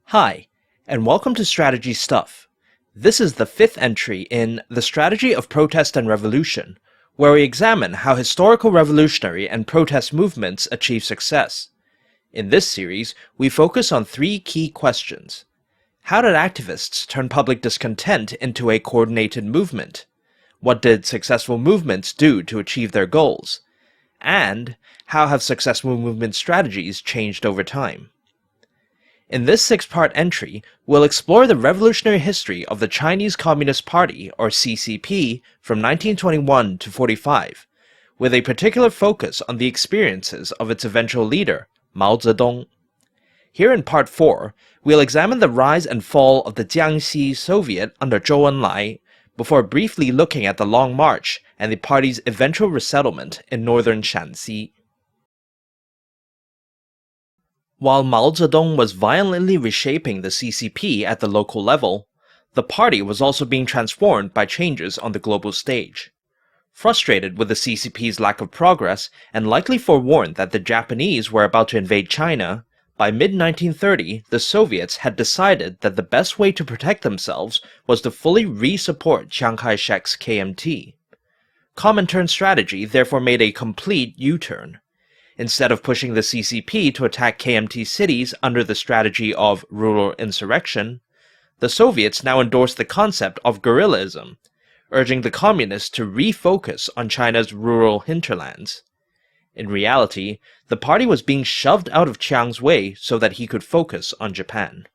Hi, and welcome to Strategy Stuff. This is the fifth entry in The Strategy of Protest and Revolution, where we examine how historical revolutionary and protest movements achieve success. In this series, we focus on three key questions. How did activists turn public discontent into a coordinated movement? What did successful movements do to achieve their goals? And how have successful movement strategies changed over time? In this six-part entry, we'll explore the revolutionary history of the Chinese Communist Party, or CCP, from 1921 to 45, with a particular focus on the experiences of its eventual leader, Mao Zedong. Here in Part 4, we'll examine the rise and fall of the Jiangxi Soviet under Zhou Enlai, before briefly looking at the Long March and the party's eventual resettlement in northern Shaanxi. While Mao Zedong was violently reshaping the CCP at the local level, the party was also being transformed by changes on the global stage. Frustrated with the CCP's lack of progress, and likely forewarned that the Japanese were about to invade China, by mid-1930 the Soviets had decided that the best way to protect themselves was to fully re-support Chiang Kai-shek's KMT. Comintern's strategy therefore made a complete U-turn. Instead of pushing the CCP to attack KMT cities under the strategy of rural insurrection, the Soviets now endorsed the concept of guerrillism, urging the communists to refocus on China's rural hinterlands. In reality, the party was being shoved out of Chiang's way so that he could focus on Japan.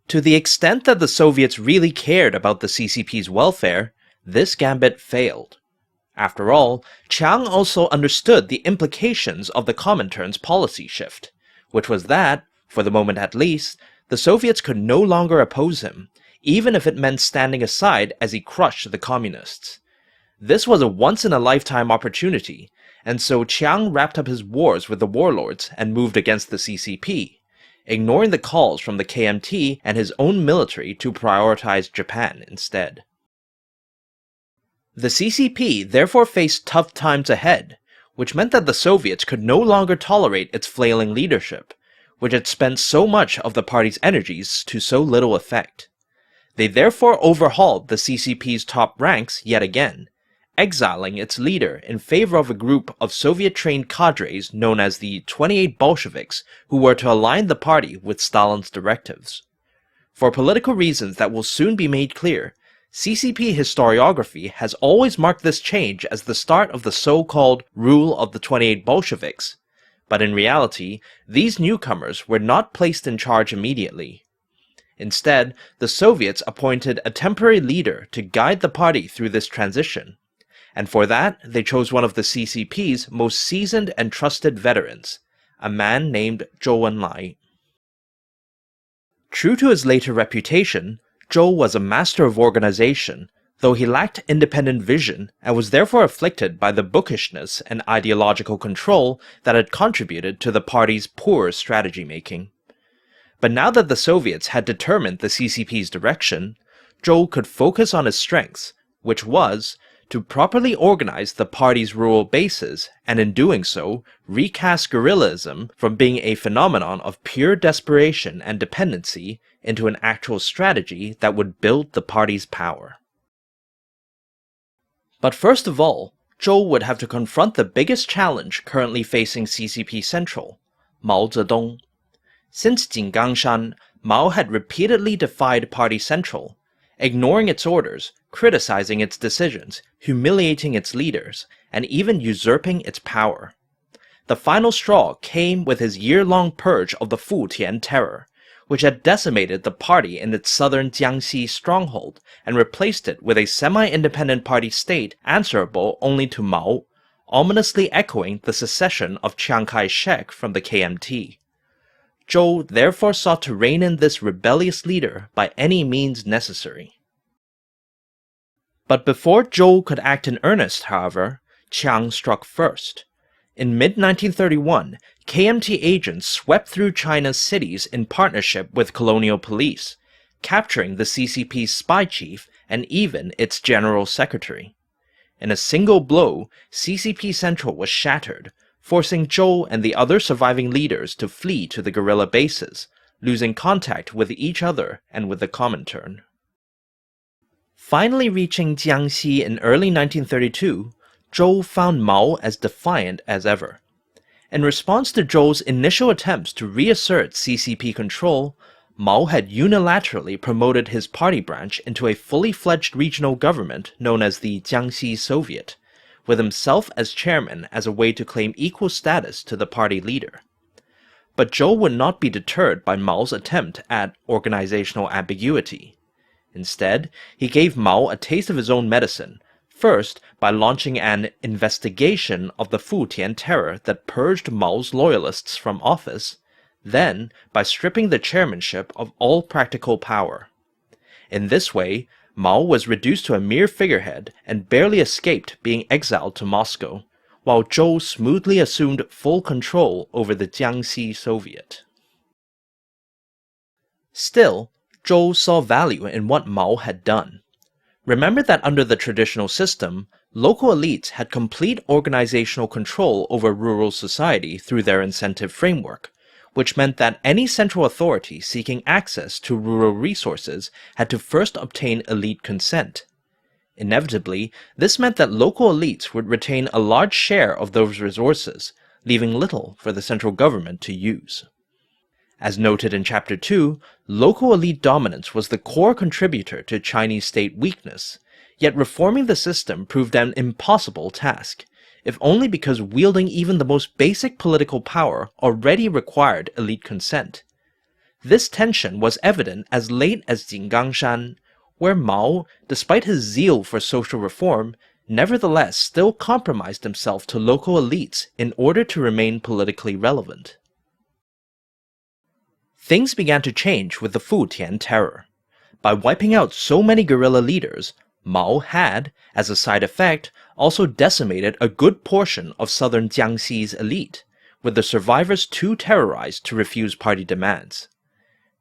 To the extent that the Soviets really cared about the CCP's welfare, this gambit failed. After all, Chiang also understood the implications of the Comintern's policy shift, which was that, for the moment at least, the Soviets could no longer oppose him, even if it meant standing aside as he crushed the communists. This was a once-in-a-lifetime opportunity, and so Chiang wrapped up his wars with the warlords and moved against the CCP, ignoring the calls from the KMT and his own military to prioritize Japan instead. The CCP therefore faced tough times ahead, which meant that the Soviets could no longer tolerate its flailing leadership, which had spent so much of the party's energies to so little effect. They therefore overhauled the CCP's top ranks yet again, exiling its leader in favor of a group of Soviet-trained cadres known as the 28 Bolsheviks, who were to align the party with Stalin's directives. For political reasons that will soon be made clear, CCP historiography has always marked this change as the start of the so-called rule of the 28 Bolsheviks, but in reality, these newcomers were not placed in charge immediately. Instead, the Soviets appointed a temporary leader to guide the party through this transition, and for that they chose one of the CCP's most seasoned and trusted veterans, a man named Zhou Enlai. True to his later reputation, Zhou was a master of organization, though he lacked independent vision and was therefore afflicted by the bookishness and ideological control that had contributed to the party's poor strategy making. But now that the Soviets had determined the CCP's direction, Zhou could focus on his strengths, which was to properly organize the party's rural bases, and in doing so, recast guerrillism from being a phenomenon of pure desperation and dependency into an actual strategy that would build the party's power. But first of all, Zhou would have to confront the biggest challenge currently facing CCP Central, Mao Zedong. Since Jinggangshan, Mao had repeatedly defied Party Central, ignoring its orders, criticizing its decisions, humiliating its leaders, and even usurping its power. The final straw came with his year-long purge of the Futian Terror, which had decimated the party in its southern Jiangxi stronghold and replaced it with a semi-independent party-state answerable only to Mao, ominously echoing the secession of Chiang Kai-shek from the KMT. Zhou therefore sought to rein in this rebellious leader by any means necessary. But before Zhou could act in earnest, however, Chiang struck first. In mid-1931, KMT agents swept through China's cities in partnership with colonial police, capturing the CCP's spy chief and even its general secretary. In a single blow, CCP Central was shattered, forcing Zhou and the other surviving leaders to flee to the guerrilla bases, losing contact with each other and with the Comintern. Finally reaching Jiangxi in early 1932, Zhou found Mao as defiant as ever. In response to Zhou's initial attempts to reassert CCP control, Mao had unilaterally promoted his party branch into a fully fledged regional government known as the Jiangxi Soviet, with himself as chairman as a way to claim equal status to the party leader. But Zhou would not be deterred by Mao's attempt at organizational ambiguity. Instead, he gave Mao a taste of his own medicine, first by launching an investigation of the Futian terror that purged Mao's loyalists from office, then by stripping the chairmanship of all practical power. In this way, Mao was reduced to a mere figurehead and barely escaped being exiled to Moscow, while Zhou smoothly assumed full control over the Jiangxi Soviet. Still, Zhou saw value in what Mao had done. Remember that under the traditional system, local elites had complete organizational control over rural society through their incentive framework, which meant that any central authority seeking access to rural resources had to first obtain elite consent. Inevitably, this meant that local elites would retain a large share of those resources, leaving little for the central government to use. As noted in Chapter 2, local elite dominance was the core contributor to Chinese state weakness, yet reforming the system proved an impossible task, if only because wielding even the most basic political power already required elite consent. This tension was evident as late as Jinggangshan, where Mao, despite his zeal for social reform, nevertheless still compromised himself to local elites in order to remain politically relevant. Things began to change with the Futian terror. By wiping out so many guerrilla leaders, Mao had, as a side effect, also decimated a good portion of southern Jiangxi's elite, with the survivors too terrorized to refuse party demands.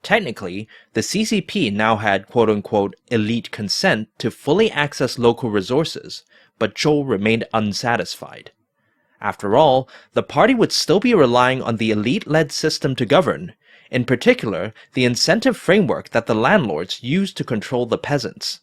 Technically, the CCP now had quote-unquote elite consent to fully access local resources, but Zhou remained unsatisfied. After all, the party would still be relying on the elite-led system to govern, in particular the incentive framework that the landlords used to control the peasants.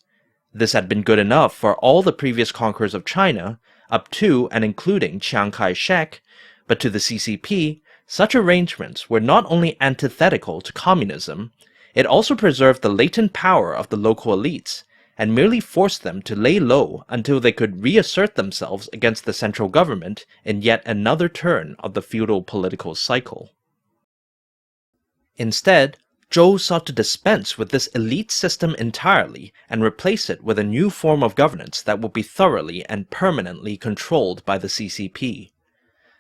This had been good enough for all the previous conquerors of China, up to and including Chiang Kai-shek, but to the CCP, such arrangements were not only antithetical to communism, it also preserved the latent power of the local elites, and merely forced them to lay low until they could reassert themselves against the central government in yet another turn of the feudal political cycle. Instead, Zhou sought to dispense with this elite system entirely and replace it with a new form of governance that would be thoroughly and permanently controlled by the CCP.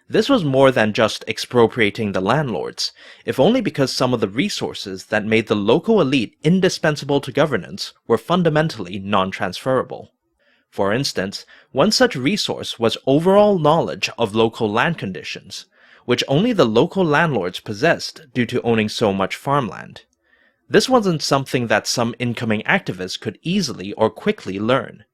This was more than just expropriating the landlords, if only because some of the resources that made the local elite indispensable to governance were fundamentally non-transferable. For instance, one such resource was overall knowledge of local land conditions, which only the local landlords possessed due to owning so much farmland. This wasn't something that some incoming activists could easily or quickly learn.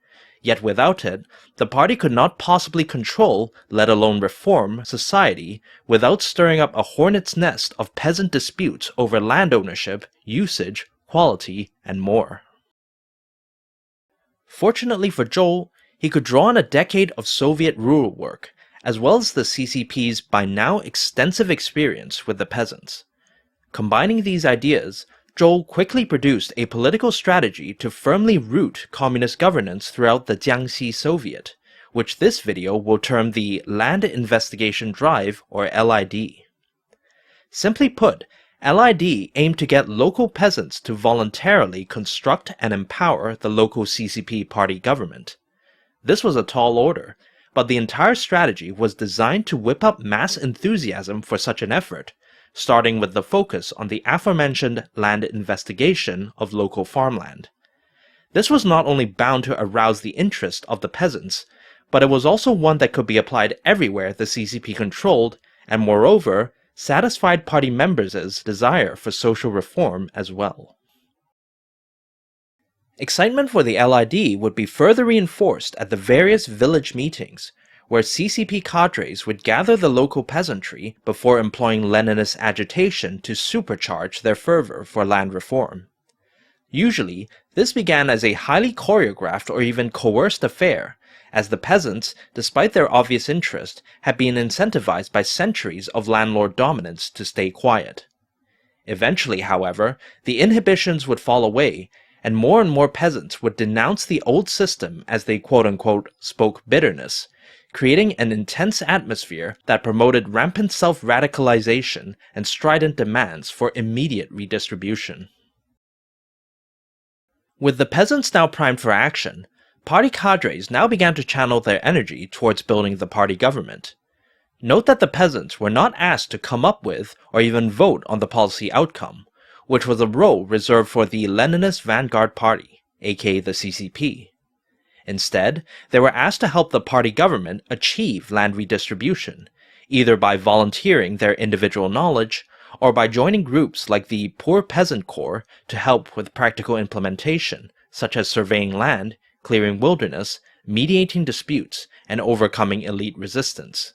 Yet without it, the party could not possibly control, let alone reform, society without stirring up a hornet's nest of peasant disputes over land ownership, usage, quality, and more. Fortunately for Zhou, he could draw on a decade of Soviet rural work, as well as the CCP's by now extensive experience with the peasants. Combining these ideas, Zhou quickly produced a political strategy to firmly root communist governance throughout the Jiangxi Soviet, which this video will term the Land Investigation Drive, or LID. Simply put, LID aimed to get local peasants to voluntarily construct and empower the local CCP party government. This was a tall order, but the entire strategy was designed to whip up mass enthusiasm for such an effort, starting with the focus on the aforementioned land investigation of local farmland. This was not only bound to arouse the interest of the peasants, but it was also one that could be applied everywhere the CCP controlled, and moreover, satisfied party members' desire for social reform as well. Excitement for the LID would be further reinforced at the various village meetings, where CCP cadres would gather the local peasantry before employing Leninist agitation to supercharge their fervor for land reform. Usually, this began as a highly choreographed or even coerced affair, as the peasants, despite their obvious interest, had been incentivized by centuries of landlord dominance to stay quiet. Eventually, however, the inhibitions would fall away, and more peasants would denounce the old system as they quote-unquote spoke bitterness, creating an intense atmosphere that promoted rampant self-radicalization and strident demands for immediate redistribution. With the peasants now primed for action, party cadres now began to channel their energy towards building the party government. Note that the peasants were not asked to come up with or even vote on the policy outcome, which was a role reserved for the Leninist Vanguard Party, aka the CCP. Instead, they were asked to help the party government achieve land redistribution, either by volunteering their individual knowledge or by joining groups like the Poor Peasant Corps to help with practical implementation, such as surveying land, clearing wilderness, mediating disputes, and overcoming elite resistance.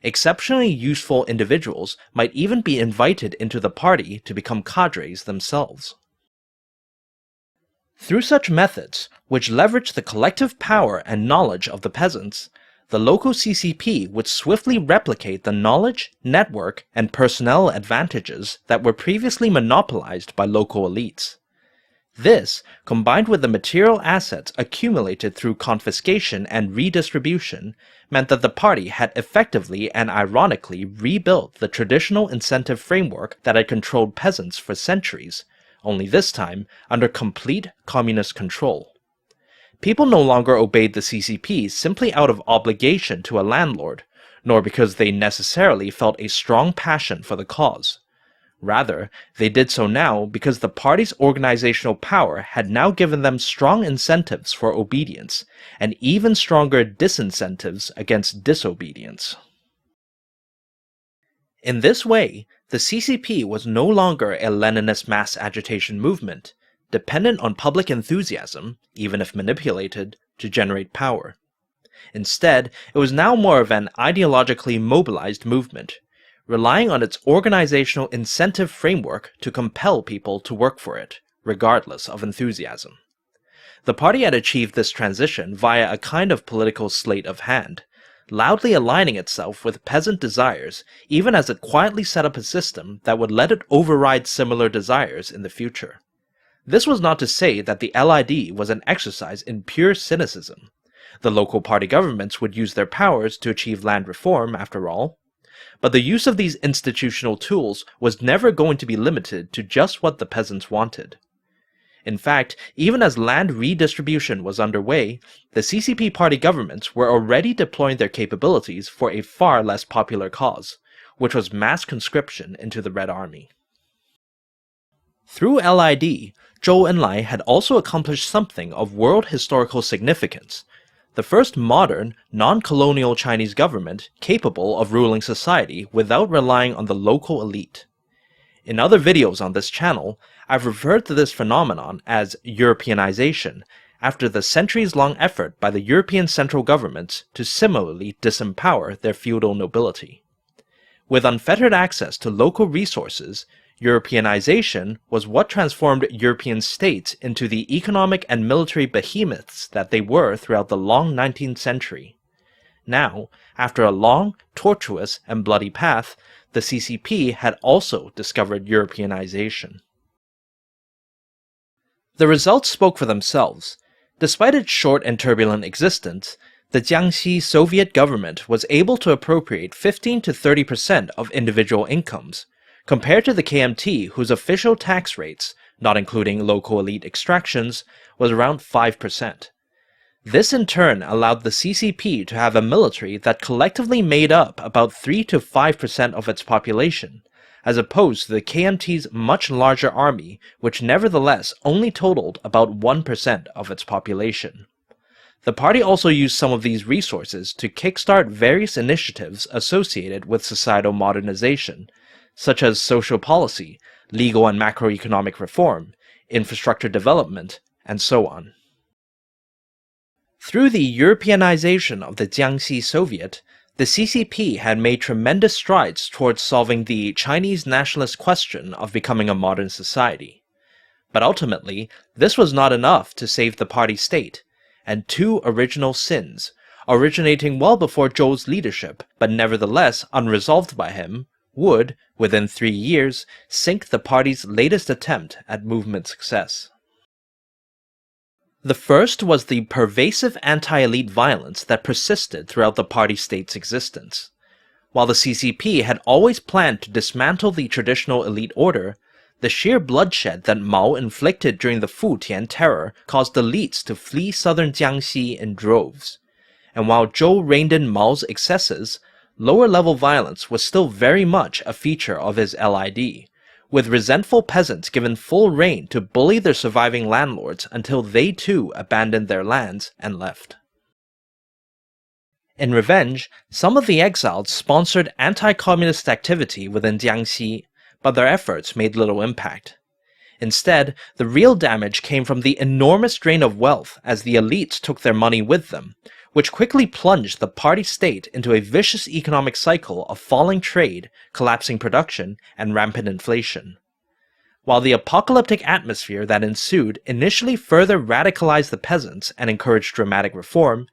Exceptionally useful individuals might even be invited into the party to become cadres themselves. Through such methods, which leveraged the collective power and knowledge of the peasants, the local CCP would swiftly replicate the knowledge, network, and personnel advantages that were previously monopolized by local elites. This, combined with the material assets accumulated through confiscation and redistribution, meant that the party had effectively and ironically rebuilt the traditional incentive framework that had controlled peasants for centuries, only this time under complete communist control. People no longer obeyed the CCP simply out of obligation to a landlord, nor because they necessarily felt a strong passion for the cause. Rather, they did so now because the party's organizational power had now given them strong incentives for obedience, and even stronger disincentives against disobedience. In this way, the CCP was no longer a Leninist mass agitation movement, dependent on public enthusiasm, even if manipulated, to generate power. Instead, it was now more of an ideologically mobilized movement, relying on its organizational incentive framework to compel people to work for it, regardless of enthusiasm. The party had achieved this transition via a kind of political sleight of hand, loudly aligning itself with peasant desires even as it quietly set up a system that would let it override similar desires in the future. This was not to say that the LID was an exercise in pure cynicism. The local party governments would use their powers to achieve land reform, after all. But the use of these institutional tools was never going to be limited to just what the peasants wanted. In fact, even as land redistribution was underway, the CCP party governments were already deploying their capabilities for a far less popular cause, which was mass conscription into the Red Army. Through LID, Zhou Enlai had also accomplished something of world historical significance, the first modern, non-colonial Chinese government capable of ruling society without relying on the local elite. In other videos on this channel, I've referred to this phenomenon as Europeanization, after the centuries-long effort by the European central governments to similarly disempower their feudal nobility. With unfettered access to local resources, Europeanization was what transformed European states into the economic and military behemoths that they were throughout the long 19th century. Now, after a long, tortuous, and bloody path, the CCP had also discovered Europeanization. The results spoke for themselves. Despite its short and turbulent existence, the Jiangxi Soviet government was able to appropriate 15 to 30% of individual incomes, compared to the KMT, whose official tax rates, not including local elite extractions, was around 5%. This in turn allowed the CCP to have a military that collectively made up about 3 to 5% of its population, as opposed to the KMT's much larger army, which nevertheless only totaled about 1% of its population. The party also used some of these resources to kickstart various initiatives associated with societal modernization, such as social policy, legal and macroeconomic reform, infrastructure development, and so on. Through the Europeanization of the Jiangxi Soviet, the CCP had made tremendous strides towards solving the Chinese nationalist question of becoming a modern society. But ultimately, this was not enough to save the party-state, and two original sins, originating well before Zhou's leadership, but nevertheless unresolved by him, would, within 3 years, sink the party's latest attempt at movement success. The first was the pervasive anti-elite violence that persisted throughout the party-state's existence. While the CCP had always planned to dismantle the traditional elite order, the sheer bloodshed that Mao inflicted during the Futian Terror caused elites to flee southern Jiangxi in droves. And while Zhou reined in Mao's excesses, lower-level violence was still very much a feature of his LID, with resentful peasants given full rein to bully their surviving landlords until they too abandoned their lands and left. In revenge, some of the exiles sponsored anti-communist activity within Jiangxi, but their efforts made little impact. Instead, the real damage came from the enormous drain of wealth as the elites took their money with them, which quickly plunged the party-state into a vicious economic cycle of falling trade, collapsing production, and rampant inflation. While the apocalyptic atmosphere that ensued initially further radicalized the peasants and encouraged dramatic reform,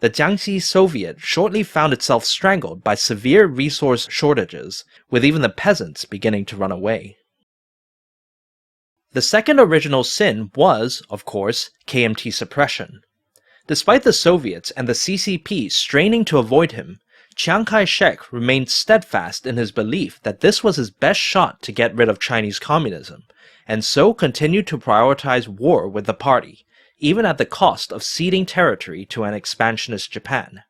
the Jiangxi Soviet shortly found itself strangled by severe resource shortages, with even the peasants beginning to run away. The second original sin was, of course, KMT suppression. Despite the Soviets and the CCP straining to avoid him, Chiang Kai-shek remained steadfast in his belief that this was his best shot to get rid of Chinese communism, and so continued to prioritize war with the party, even at the cost of ceding territory to an expansionist Japan.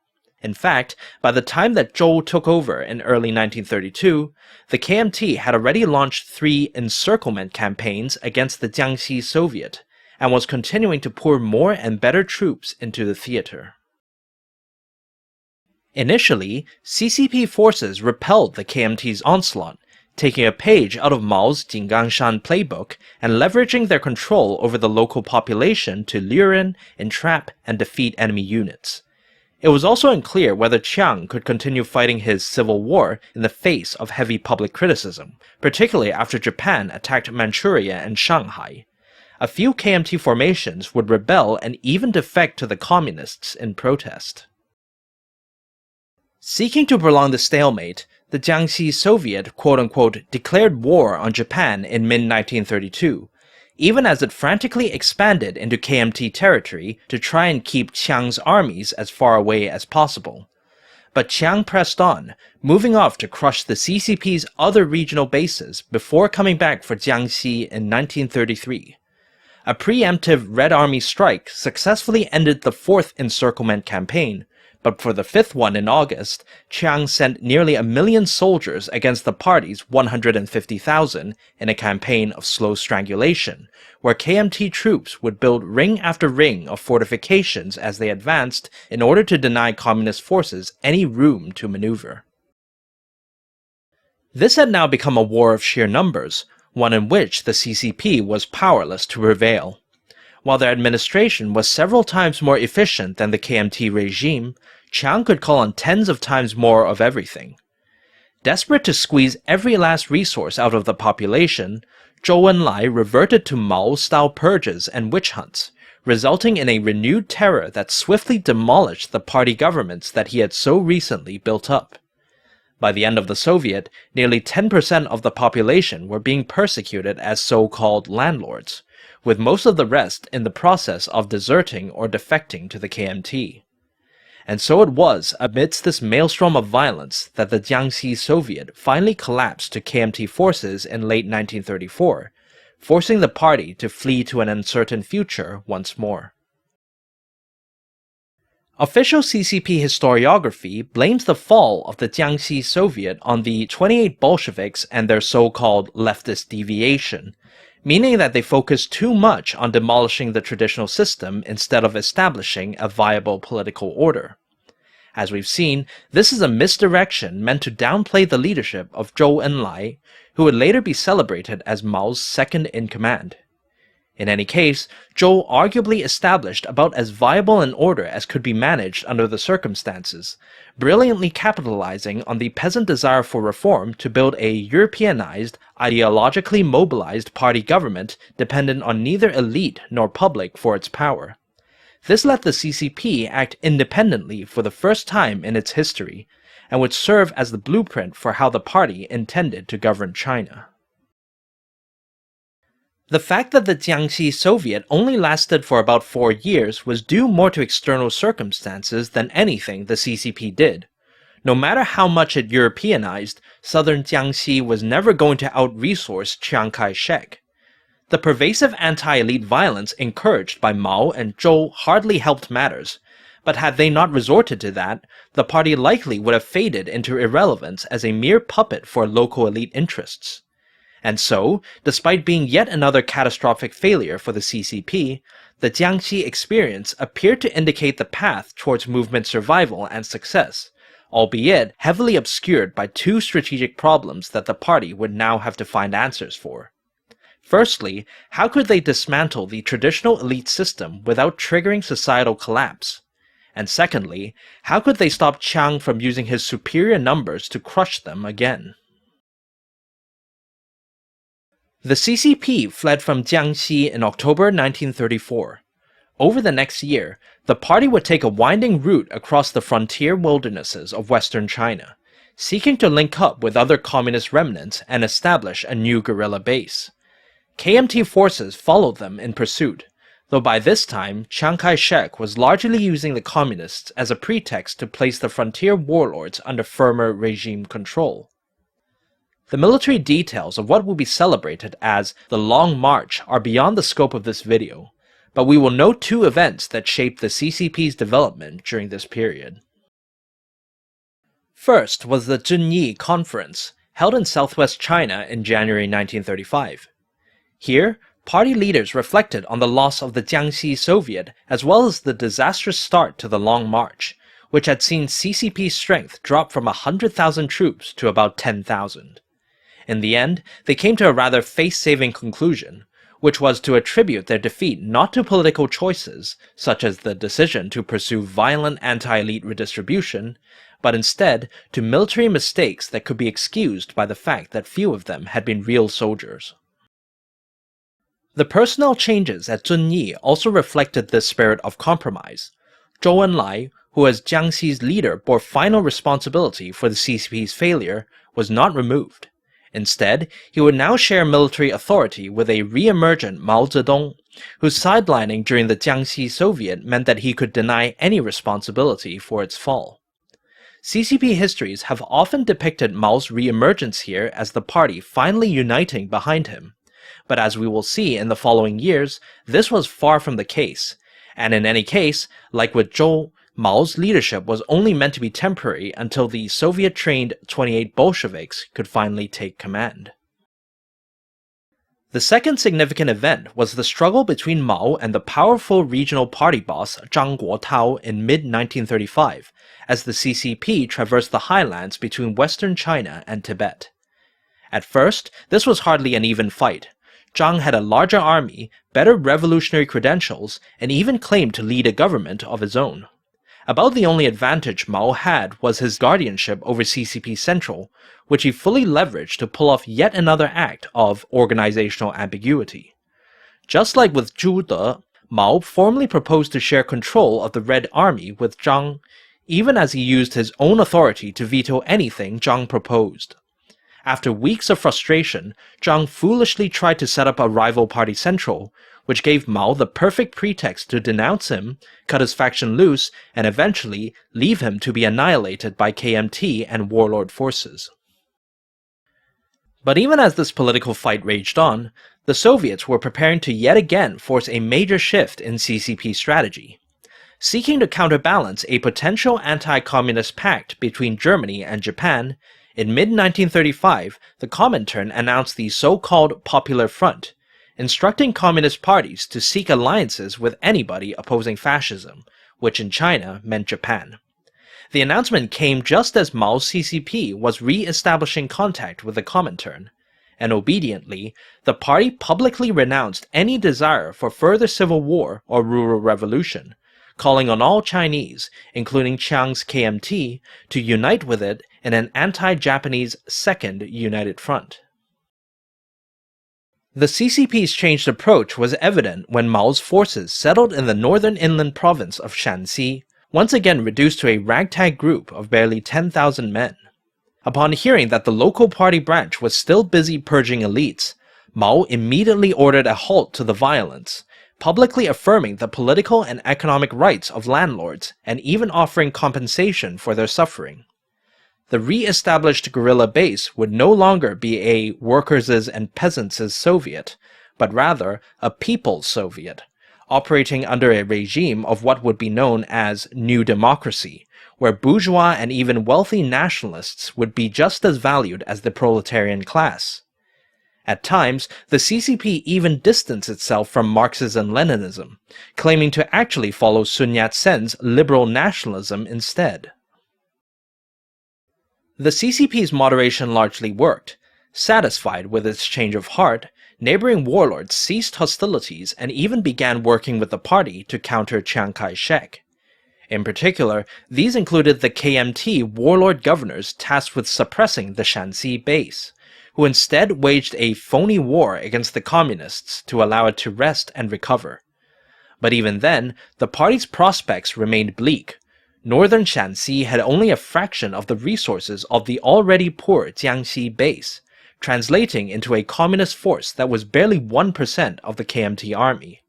In fact, by the time that Zhou took over in early 1932, the KMT had already launched 3 encirclement campaigns against the Jiangxi Soviet, and was continuing to pour more and better troops into the theater. Initially, CCP forces repelled the KMT's onslaught, taking a page out of Mao's Jinggangshan playbook and leveraging their control over the local population to lure in, entrap, and defeat enemy units. It was also unclear whether Chiang could continue fighting his civil war in the face of heavy public criticism, particularly after Japan attacked Manchuria and Shanghai. A few KMT formations would rebel and even defect to the communists in protest. Seeking to prolong the stalemate, the Jiangxi Soviet quote-unquote declared war on Japan in mid-1932, even as it frantically expanded into KMT territory to try and keep Chiang's armies as far away as possible. But Chiang pressed on, moving off to crush the CCP's other regional bases before coming back for Jiangxi in 1933. A preemptive Red Army strike successfully ended the 4th encirclement campaign, but for the 5th one in August, Chiang sent nearly 1 million soldiers against the party's 150,000 in a campaign of slow strangulation, where KMT troops would build ring after ring of fortifications as they advanced in order to deny communist forces any room to maneuver. This had now become a war of sheer numbers, one in which the CCP was powerless to prevail. While their administration was several times more efficient than the KMT regime, Chiang could call on tens of times more of everything. Desperate to squeeze every last resource out of the population, Zhou Enlai reverted to Mao-style purges and witch hunts, resulting in a renewed terror that swiftly demolished the party governments that he had so recently built up. By the end of the Soviet, nearly 10% of the population were being persecuted as so-called landlords, with most of the rest in the process of deserting or defecting to the KMT. And so it was amidst this maelstrom of violence that the Jiangxi Soviet finally collapsed to KMT forces in late 1934, forcing the party to flee to an uncertain future once more. Official CCP historiography blames the fall of the Jiangxi Soviet on the 28 Bolsheviks and their so-called leftist deviation, meaning that they focused too much on demolishing the traditional system instead of establishing a viable political order. As we've seen, this is a misdirection meant to downplay the leadership of Zhou Enlai, who would later be celebrated as Mao's second-in-command. In any case, Zhou arguably established about as viable an order as could be managed under the circumstances, brilliantly capitalizing on the peasant desire for reform to build a Europeanized, ideologically mobilized party government dependent on neither elite nor public for its power. This let the CCP act independently for the first time in its history, and would serve as the blueprint for how the party intended to govern China. The fact that the Jiangxi Soviet only lasted for about 4 years was due more to external circumstances than anything the CCP did. No matter how much it Europeanized, southern Jiangxi was never going to out-resource Chiang Kai-shek. The pervasive anti-elite violence encouraged by Mao and Zhou hardly helped matters, but had they not resorted to that, the party likely would have faded into irrelevance as a mere puppet for local elite interests. And so, despite being yet another catastrophic failure for the CCP, the Jiangxi experience appeared to indicate the path towards movement survival and success, albeit heavily obscured by two strategic problems that the party would now have to find answers for. Firstly, how could they dismantle the traditional elite system without triggering societal collapse? And secondly, how could they stop Chiang from using his superior numbers to crush them again? The CCP fled from Jiangxi in October 1934. Over the next year, the party would take a winding route across the frontier wildernesses of western China, seeking to link up with other communist remnants and establish a new guerrilla base. KMT forces followed them in pursuit, though by this time Chiang Kai-shek was largely using the communists as a pretext to place the frontier warlords under firmer regime control. The military details of what will be celebrated as the Long March are beyond the scope of this video, but we will note two events that shaped the CCP's development during this period. First was the Zunyi Conference, held in southwest China in January 1935. Here, party leaders reflected on the loss of the Jiangxi Soviet as well as the disastrous start to the Long March, which had seen CCP strength drop from 100,000 troops to about 10,000. In the end, they came to a rather face-saving conclusion, which was to attribute their defeat not to political choices, such as the decision to pursue violent anti-elite redistribution, but instead to military mistakes that could be excused by the fact that few of them had been real soldiers. The personnel changes at Zunyi also reflected this spirit of compromise. Zhou Enlai, who as Jiangxi's leader bore final responsibility for the CCP's failure, was not removed. Instead, he would now share military authority with a re-emergent Mao Zedong, whose sidelining during the Jiangxi Soviet meant that he could deny any responsibility for its fall. CCP histories have often depicted Mao's re-emergence here as the party finally uniting behind him, but as we will see in the following years, this was far from the case, and in any case, like with Zhou, Mao's leadership was only meant to be temporary until the Soviet-trained 28 Bolsheviks could finally take command. The second significant event was the struggle between Mao and the powerful regional party boss Zhang Guotao in mid-1935, as the CCP traversed the highlands between western China and Tibet. At first, this was hardly an even fight. Zhang had a larger army, better revolutionary credentials, and even claimed to lead a government of his own. About the only advantage Mao had was his guardianship over CCP Central, which he fully leveraged to pull off yet another act of organizational ambiguity. Just like with Zhu De, Mao formally proposed to share control of the Red Army with Zhang, even as he used his own authority to veto anything Zhang proposed. After weeks of frustration, Zhang foolishly tried to set up a rival party Central, which gave Mao the perfect pretext to denounce him, cut his faction loose, and eventually leave him to be annihilated by KMT and warlord forces. But even as this political fight raged on, the Soviets were preparing to yet again force a major shift in CCP strategy. Seeking to counterbalance a potential anti-communist pact between Germany and Japan, in mid-1935, the Comintern announced the so-called Popular Front, instructing communist parties to seek alliances with anybody opposing fascism, which in China meant Japan. The announcement came just as Mao's CCP was re-establishing contact with the Comintern, and obediently, the party publicly renounced any desire for further civil war or rural revolution, calling on all Chinese, including Chiang's KMT, to unite with it in an anti-Japanese Second United Front. The CCP's changed approach was evident when Mao's forces settled in the northern inland province of Shaanxi, once again reduced to a ragtag group of barely 10,000 men. Upon hearing that the local party branch was still busy purging elites, Mao immediately ordered a halt to the violence, publicly affirming the political and economic rights of landlords and even offering compensation for their suffering. The re-established guerrilla base would no longer be a workers' and peasants' Soviet, but rather a people's Soviet, operating under a regime of what would be known as New Democracy, where bourgeois and even wealthy nationalists would be just as valued as the proletarian class. At times, the CCP even distanced itself from Marxism and Leninism, claiming to actually follow Sun Yat-sen's liberal nationalism instead. The CCP's moderation largely worked. Satisfied with its change of heart, neighboring warlords ceased hostilities and even began working with the party to counter Chiang Kai-shek. In particular, these included the KMT warlord governors tasked with suppressing the Shaanxi base, who instead waged a phony war against the communists to allow it to rest and recover. But even then, the party's prospects remained bleak. Northern Shaanxi had only a fraction of the resources of the already poor Jiangxi base, translating into a communist force that was barely 1% of the KMT army.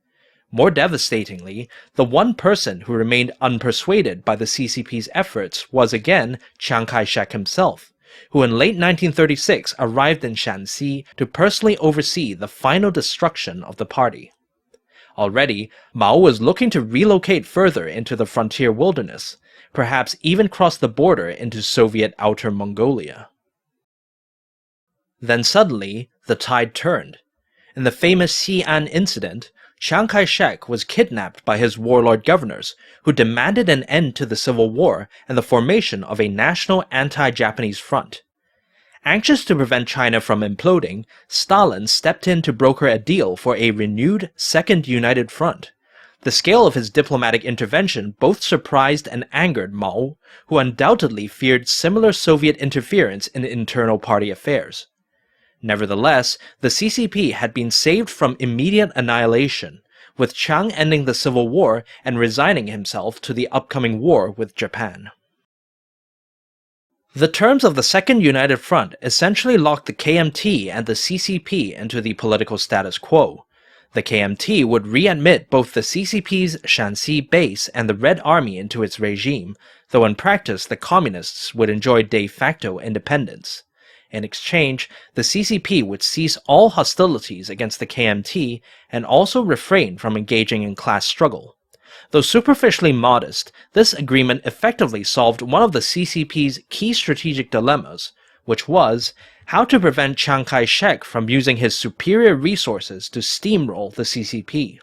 More devastatingly, the one person who remained unpersuaded by the CCP's efforts was again Chiang Kai-shek himself, who in late 1936 arrived in Shaanxi to personally oversee the final destruction of the party. Already, Mao was looking to relocate further into the frontier wilderness, perhaps even cross the border into Soviet Outer Mongolia. Then suddenly, the tide turned. In the famous Xi'an incident, Chiang Kai-shek was kidnapped by his warlord governors, who demanded an end to the civil war and the formation of a national anti-Japanese front. Anxious to prevent China from imploding, Stalin stepped in to broker a deal for a renewed Second United Front. The scale of his diplomatic intervention both surprised and angered Mao, who undoubtedly feared similar Soviet interference in internal party affairs. Nevertheless, the CCP had been saved from immediate annihilation, with Chiang ending the civil war and resigning himself to the upcoming war with Japan. The terms of the Second United Front essentially locked the KMT and the CCP into the political status quo. The KMT would readmit both the CCP's Shaanxi base and the Red Army into its regime, though in practice the Communists would enjoy de facto independence. In exchange, the CCP would cease all hostilities against the KMT and also refrain from engaging in class struggle. Though superficially modest, this agreement effectively solved one of the CCP's key strategic dilemmas, which was how to prevent Chiang Kai-shek from using his superior resources to steamroll the CCP.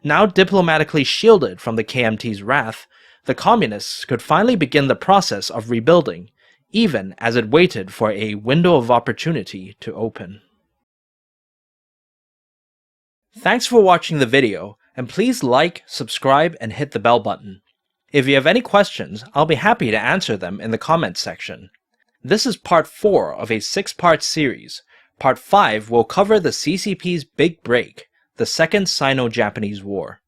Now diplomatically shielded from the KMT's wrath, the Communists could finally begin the process of rebuilding, even as it waited for a window of opportunity to open. Thanks for watching the video, and please like, subscribe, and hit the bell button. If you have any questions, I'll be happy to answer them in the comments section. This is part 4 of a 6-part series. Part 5 will cover the CCP's big break, the Second Sino-Japanese War.